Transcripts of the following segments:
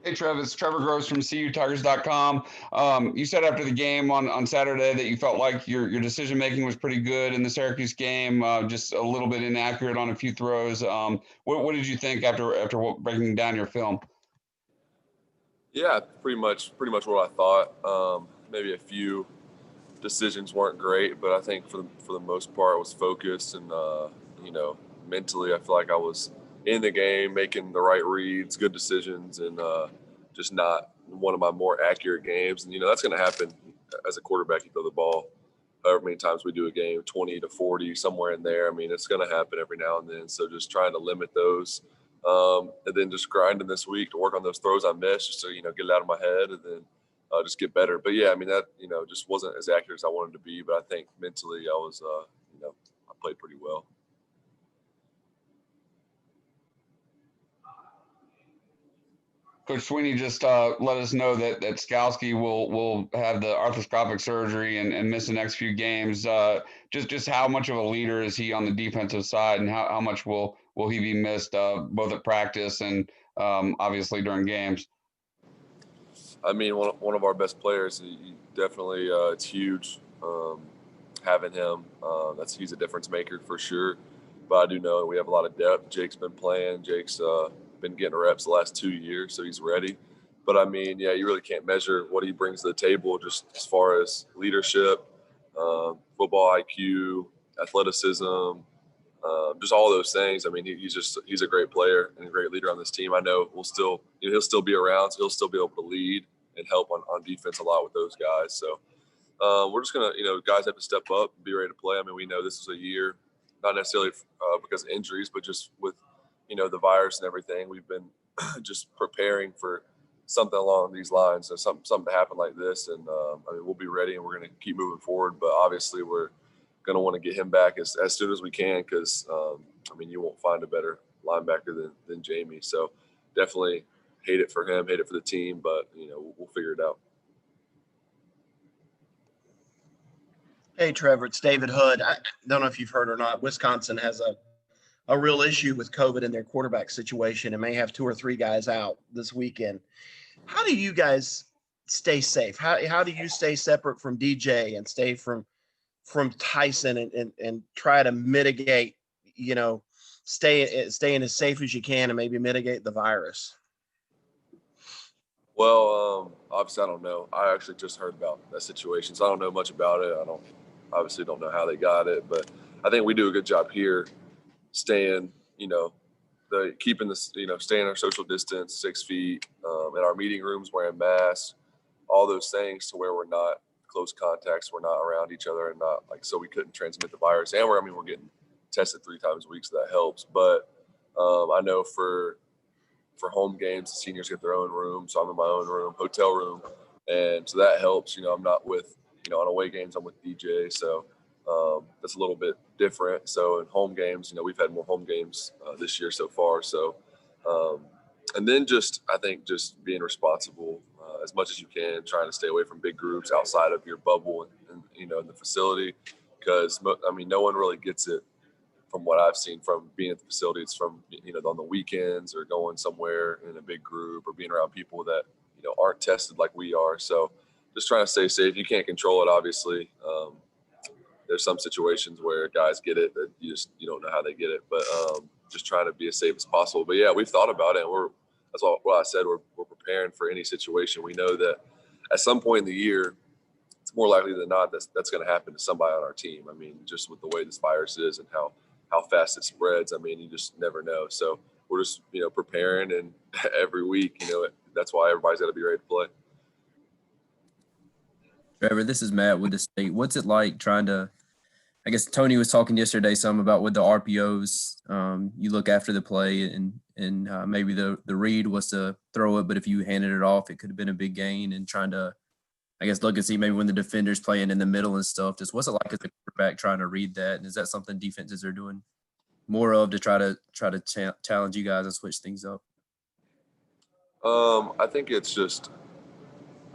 Hey, Trev, it's Trevor Gross from CUTigers.com. You said after the game on Saturday that you felt like your decision making was pretty good in the Syracuse game, just a little bit inaccurate on a few throws. What did you think after breaking down your film? Yeah, pretty much what I thought. Maybe a few decisions weren't great, but I think for the most part, I was focused and you know mentally, I feel like I was in the game, making the right reads, good decisions, and just not one of my more accurate games. And that's going to happen as a quarterback. You throw the ball however many times we do a game, 20 to 40, somewhere in there. I mean, it's going to happen every now and then. So just trying to limit those. And then just grinding this week to work on those throws I missed, just to get it out of my head, and then just get better. But yeah, I mean that just wasn't as accurate as I wanted to be. But I think mentally I was I played pretty well. Coach Sweeney just let us know that Skalski will have the arthroscopic surgery and miss the next few games. Just how much of a leader is he on the defensive side, and how much will he be missed both at practice and obviously during games? I mean, one of our best players. He definitely, it's huge having him. He's a difference maker for sure. But I do know we have a lot of depth. Jake's been playing. Jake's been getting reps the last 2 years, so he's ready. But I mean, yeah, you really can't measure what he brings to the table just as far as leadership, football IQ, athleticism, just all those things. I mean, he's a great player and a great leader on this team. I know he'll still be around, so he'll still be able to lead and help on defense a lot with those guys. So we're just gonna, guys have to step up and be ready to play. I mean, we know this is a year, not necessarily because of injuries, but just with the virus and everything. We've been just preparing for something along these lines, so something to happen like this, and I mean, we'll be ready and we're gonna keep moving forward. But obviously, we're going to want to get him back as soon as we can because, I mean, you won't find a better linebacker than Jamie. So definitely hate it for him, hate it for the team, but, we'll figure it out. Hey, Trevor, it's David Hood. I don't know if you've heard or not. Wisconsin has a real issue with COVID in their quarterback situation and may have 2 or 3 guys out this weekend. How do you guys stay safe? How do you stay separate from DJ and stay from Tyson and try to mitigate, staying as safe as you can and maybe mitigate the virus? Well, obviously, I don't know. I actually just heard about that situation, so I don't know much about it. I don't know how they got it, but I think we do a good job here staying, keeping this, staying our social distance, 6 feet, in our meeting rooms, wearing masks, all those things to where we're not close contacts, we're not around each other, and not like, so we couldn't transmit the virus. And we're getting tested 3 times a week, so that helps. But I know for home games, the seniors get their own room, so I'm in my own room, hotel room, and so that helps. I'm not with, on away games, I'm with DJ, so that's a little bit different. So in home games, we've had more home games this year so far. So and then I think just being responsible as much as you can, trying to stay away from big groups outside of your bubble and in the facility, because I mean, no one really gets it from what I've seen from being at the facility. It's from on the weekends or going somewhere in a big group or being around people that aren't tested like we are. So just trying to stay safe. You can't control it, obviously. There's some situations where guys get it that you don't know how they get it, but just trying to be as safe as possible. But yeah, we've thought about it, and that's what I said. We're preparing for any situation. We know that at some point in the year, it's more likely than not that's going to happen to somebody on our team. I mean, just with the way this virus is and how fast it spreads, I mean, you just never know. So we're just preparing, and every week, that's why everybody's got to be ready to play. Trevor, this is Matt with the state. What's it like trying to, I guess Tony was talking yesterday some about with the RPOs, you look after the play and maybe the read was to throw it, but if you handed it off, it could have been a big gain, and trying to, I guess, look and see maybe when the defender's playing in the middle and stuff. Just what's it like as a quarterback trying to read that? And is that something defenses are doing more of to try to challenge you guys and switch things up? I think it's just,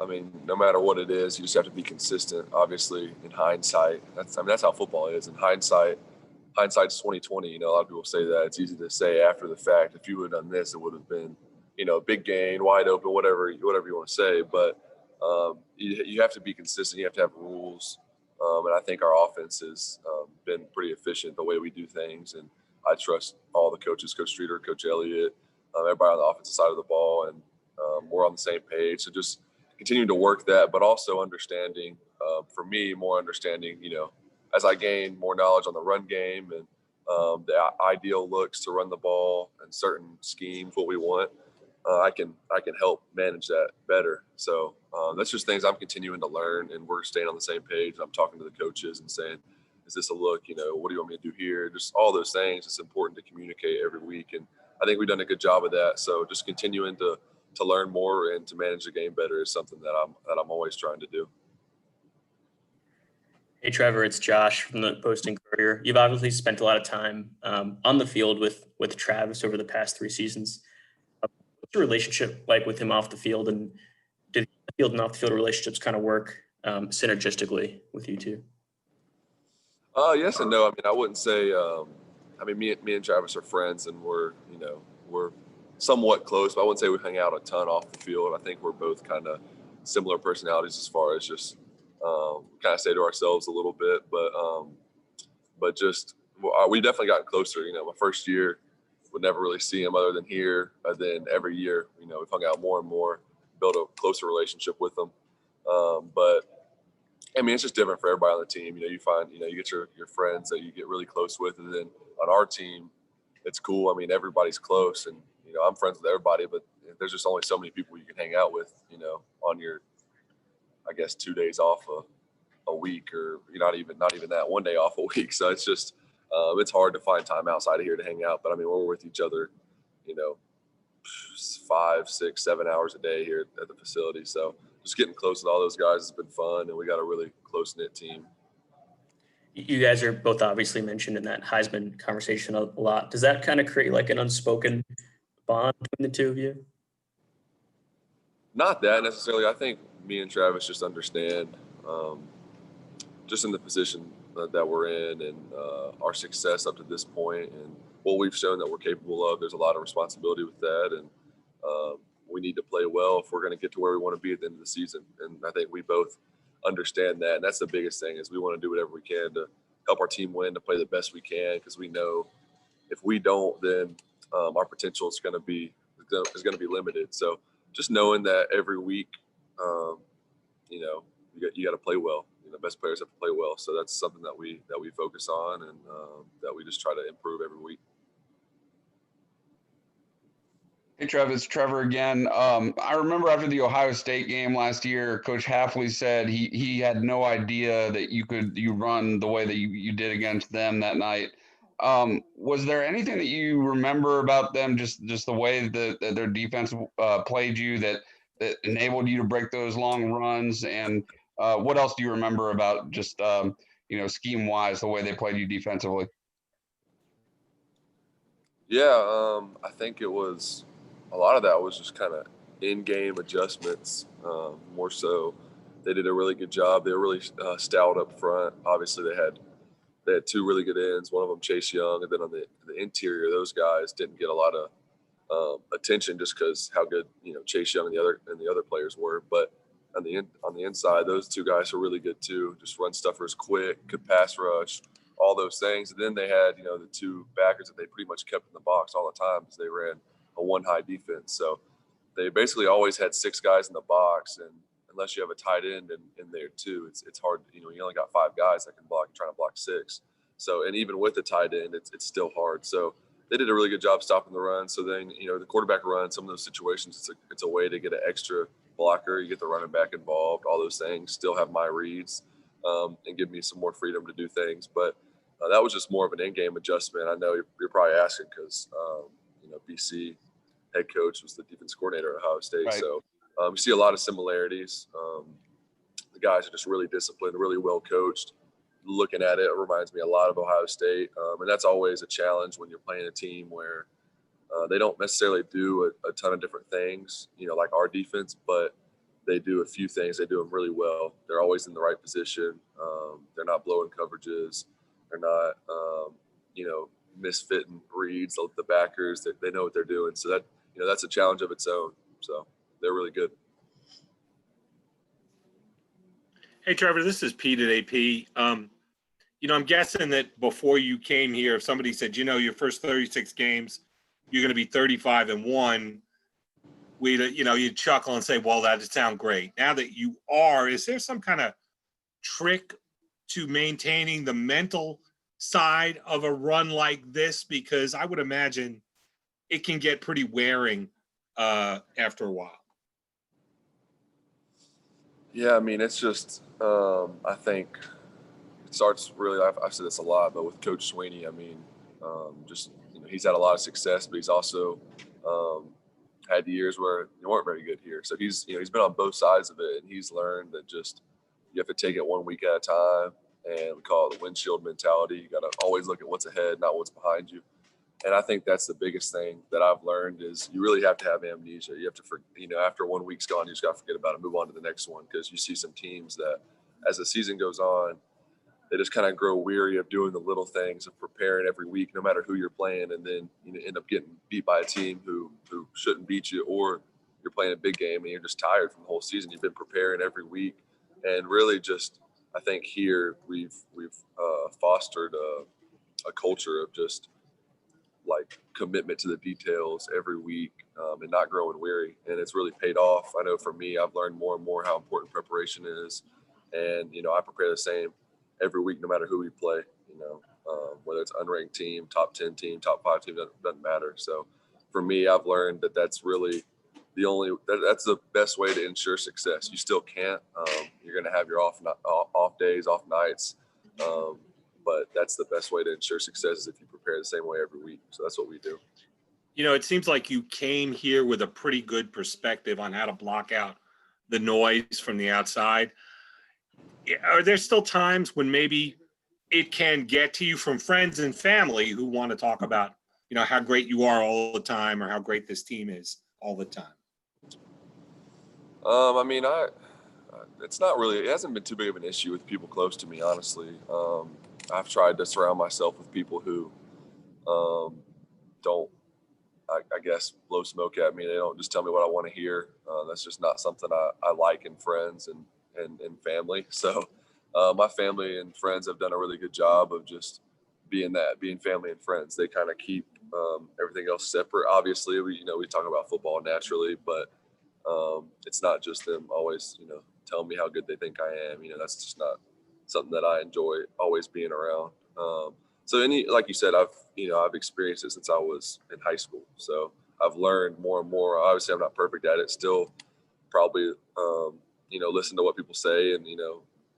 I mean, no matter what it is, you just have to be consistent. Obviously, in hindsight, that's how football is. In hindsight's 2020. A lot of people say that. It's easy to say after the fact. If you would have done this, it would have been big gain, wide open, whatever you want to say. But you have to be consistent. You have to have rules. And I think our offense has been pretty efficient the way we do things. And I trust all the coaches, Coach Streeter, Coach Elliott, everybody on the offensive side of the ball. And we're on the same page. So just continuing to work that, but also understanding, for me, more understanding, as I gain more knowledge on the run game and the ideal looks to run the ball and certain schemes, what we want, I can help manage that better. So that's just things I'm continuing to learn, and we're staying on the same page. I'm talking to the coaches and saying, is this a look? What do you want me to do here? Just all those things. It's important to communicate every week, and I think we've done a good job of that. So just continuing to learn more and to manage the game better is something that I'm always trying to do. Hey, Trevor, it's Josh from the Posting Courier. You've obviously spent a lot of time on the field with Travis over the past 3 seasons. What's your relationship like with him off the field, and did the field and off the field relationships kind of work synergistically with you two? Yes and no. I mean, I wouldn't say. Me and Travis are friends, and we're somewhat close, but I wouldn't say we hang out a ton off the field. I think we're both kind of similar personalities as far as just kind of stay to ourselves a little bit, but just we definitely gotten closer. My first year would never really see him other than here. Then every year, we've hung out more and more, built a closer relationship with them. But I mean, it's just different for everybody on the team. You find, you get your friends that you get really close with, and then on our team, it's cool. I mean, everybody's close, and I'm friends with everybody, but there's just only so many people you can hang out with, on your, I guess, 2 days off a week, or not even that, 1 day off a week. So it's just it's hard to find time outside of here to hang out. But I mean, we're with each other, 5, 6, 7 hours a day here at the facility. So just getting close with all those guys has been fun, and we got a really close knit team. You guys are both obviously mentioned in that Heisman conversation a lot. Does that kind of create like an unspoken bond between the two of you? Not that necessarily. I think me and Travis just understand, just in the position that we're in, and our success up to this point, and what we've shown that we're capable of. There's a lot of responsibility with that, and we need to play well if we're going to get to where we want to be at the end of the season. And I think we both understand that, and that's the biggest thing, is we want to do whatever we can to help our team win, to play the best we can, because we know if we don't, then our potential is going to be limited. So just knowing that every week, you got to play well. Best players have to play well. So that's something that we focus on, and that we just try to improve every week. Hey, Trevor, it's Trevor again. I remember after the Ohio State game last year, Coach Hafley said he had no idea that you run the way that you did against them that night. Was there anything that you remember about them, just the way that their defense played you, that enabled you to break those long runs? And what else do you remember about just scheme-wise, the way they played you defensively? Yeah, I think it was a lot of that was just kind of in-game adjustments. More so, they did a really good job. They were really stout up front. Obviously, they had 2 really good ends. One of them, Chase Young, and then on the interior, those guys didn't get a lot of attention just because how good Chase Young and the other players were. But on the inside, those 2 guys were really good too. Just run stuffers, quick, good pass rush, all those things. And then they had the 2 backers that they pretty much kept in the box all the time, because they ran a 1-high defense. So they basically always had 6 guys in the box, and unless you have a tight end in there too, it's hard. You only got 5 guys that can block, trying to block 6. So, and even with the tight end, it's still hard. So they did a really good job stopping the run. So then, the quarterback run, some of those situations, it's a way to get an extra blocker. You get the running back involved, all those things, still have my reads, and give me some more freedom to do things. But that was just more of an in-game adjustment. I know you're probably asking because, BC head coach was the defense coordinator at Ohio State. Right. So you see a lot of similarities. The guys are just really disciplined, really well coached. Looking at it, it reminds me a lot of Ohio State. And that's always a challenge when you're playing a team where they don't necessarily do a ton of different things, like our defense, but they do a few things. They do them really well. They're always in the right position. They're not blowing coverages. They're not, misfitting reads. The backers, they know what they're doing. So that's a challenge of its own. So they're really good. Hey, Trevor, this is Pete at AP. I'm guessing that before you came here, if somebody said, your first 36 games, you're going to be 35-1, you'd chuckle and say, well, that would sound great. Now that you are, is there some kind of trick to maintaining the mental side of a run like this? Because I would imagine it can get pretty wearing after a while. Yeah, I mean, it's just, I think it starts really, I've said this a lot, but with Coach Sweeney, I mean, he's had a lot of success, but he's also had years where they weren't very good here. So he's been on both sides of it, and he's learned that just you have to take it 1 week at a time, and we call it the windshield mentality. You got to always look at what's ahead, not what's behind you. And I think that's the biggest thing that I've learned is you really have to have amnesia. You have to, after 1 week's gone, you just got to forget about it, move on to the next one, because you see some teams that as the season goes on, they just kind of grow weary of doing the little things, of preparing every week, no matter who you're playing, and then end up getting beat by a team who shouldn't beat you, or you're playing a big game and you're just tired from the whole season. You've been preparing every week, and really just I think here we've fostered a culture of just like commitment to the details every week, and not growing weary, and it's really paid off. I know for me, I've learned more and more how important preparation is, and I prepare the same every week, no matter who we play, whether it's unranked team, top 10 team, top 5 team, doesn't matter. So for me, I've learned that that's really that's the best way to ensure success. You still can't, you're going to have your off days, off nights. But that's the best way to ensure success is if you prepare the same way every week. So that's what we do. It seems like you came here with a pretty good perspective on how to block out the noise from the outside. Are there still times when maybe it can get to you from friends and family who want to talk about, how great you are all the time or how great this team is all the time? I mean, it's not really, it hasn't been too big of an issue with people close to me, honestly. I've tried to surround myself with people who don't, I guess, blow smoke at me. They don't just tell me what I want to hear. That's just not something I like in friends and family. So my family and friends have done a really good job of just being family and friends. They kind of keep everything else separate. Obviously, we talk about football naturally, but it's not just them always, telling me how good they think I am. That's just not something that I enjoy always being around. So like you said, I've experienced it since I was in high school. So I've learned more and more. Obviously, I'm not perfect at it. Still, probably, listen to what people say and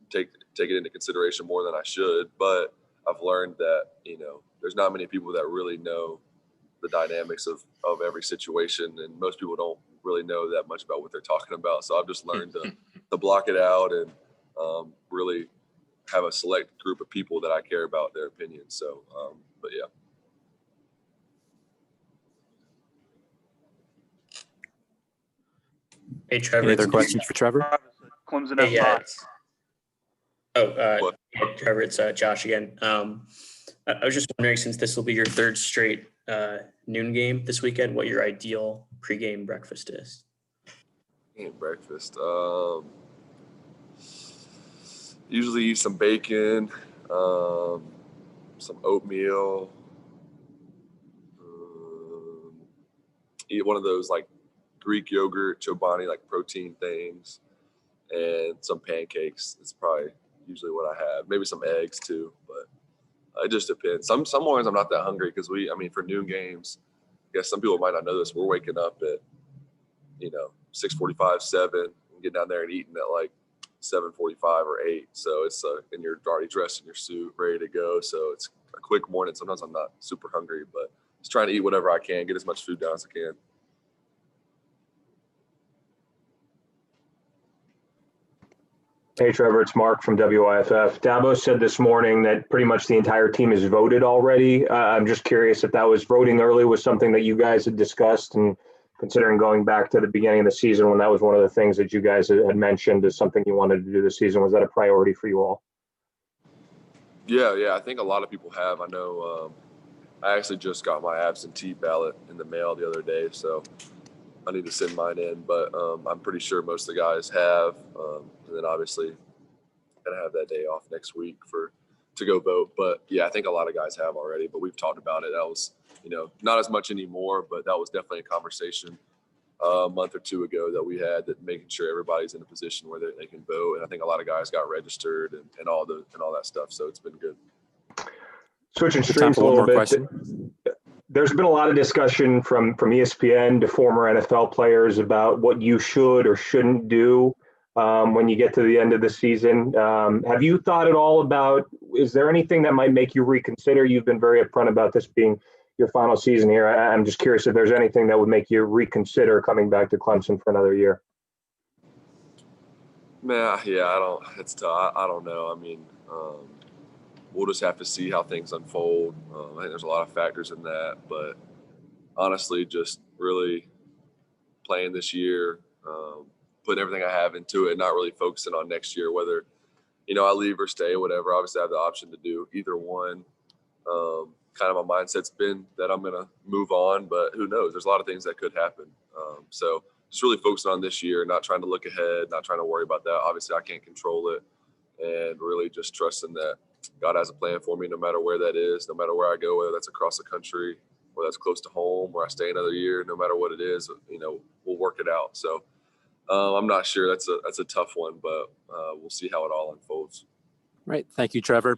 take it into consideration more than I should. But I've learned that there's not many people that really know the dynamics of every situation, and most people don't really know that much about what they're talking about. So I've just learned to block it out and really have a select group of people that I care about their opinions. So, but yeah. Hey, Trevor. Any other questions for Trevor? Clemson Hey, F5. Yeah, Trevor, it's Josh again. I was just wondering, since this will be your third straight noon game this weekend, what your ideal pregame breakfast is. Breakfast. Usually eat some bacon, some oatmeal, eat one of those like Greek yogurt, chobani, like protein things, and some pancakes. It's probably usually what I have. Maybe some eggs too, but it just depends. Some mornings I'm not that hungry because for noon games, I guess some people might not know this. We're waking up at 6:45, 7, and get down there and eating at like 7:45 or 8. So it's and you're already dressed in your suit, ready to go. So it's a quick morning. Sometimes I'm not super hungry, but just trying to eat whatever I can, get as much food down as I can. Hey, Trevor, it's Mark from WIFF. Dabo said this morning that pretty much the entire team has voted already. I'm just curious if that was voting early was something that you guys had discussed, and considering going back to the beginning of the season when that was one of the things that you guys had mentioned as something you wanted to do this season, was that a priority for you all? Yeah. I think a lot of people have. I know I actually just got my absentee ballot in the mail the other day, so I need to send mine in. But I'm pretty sure most of the guys have, and then obviously gonna have that day off next week to go vote. But yeah, I think a lot of guys have already. But we've talked about it. That was not as much anymore, but that was definitely a conversation a month or two ago that we had, that making sure everybody's in a position where they can vote. And I think a lot of guys got registered and all that stuff. So it's been good. Switching Time streams for a one little more bit. question. There's been a lot of discussion from ESPN to former NFL players about what you should or shouldn't do when you get to the end of the season. Have you thought at all about, is there anything that might make you reconsider? You've been very upfront about this being your final season here. I'm just curious if there's anything that would make you reconsider coming back to Clemson for another year. Man, yeah, it's tough. I don't know. I mean, we'll just have to see how things unfold. I think there's a lot of factors in that, but honestly, just really playing this year, putting everything I have into it, not really focusing on next year, whether, I leave or stay, whatever. Obviously I have the option to do either one. Kind of my mindset's been that I'm going to move on, but who knows? There's a lot of things that could happen. So just really focusing on this year, not trying to look ahead, not trying to worry about that. Obviously I can't control it, and really just trusting that God has a plan for me, no matter where that is, no matter where I go, whether that's across the country, whether that's close to home, where I stay another year, no matter what it is, we'll work it out. So I'm not sure. That's a tough one, but we'll see how it all unfolds. Right. Thank you, Trevor.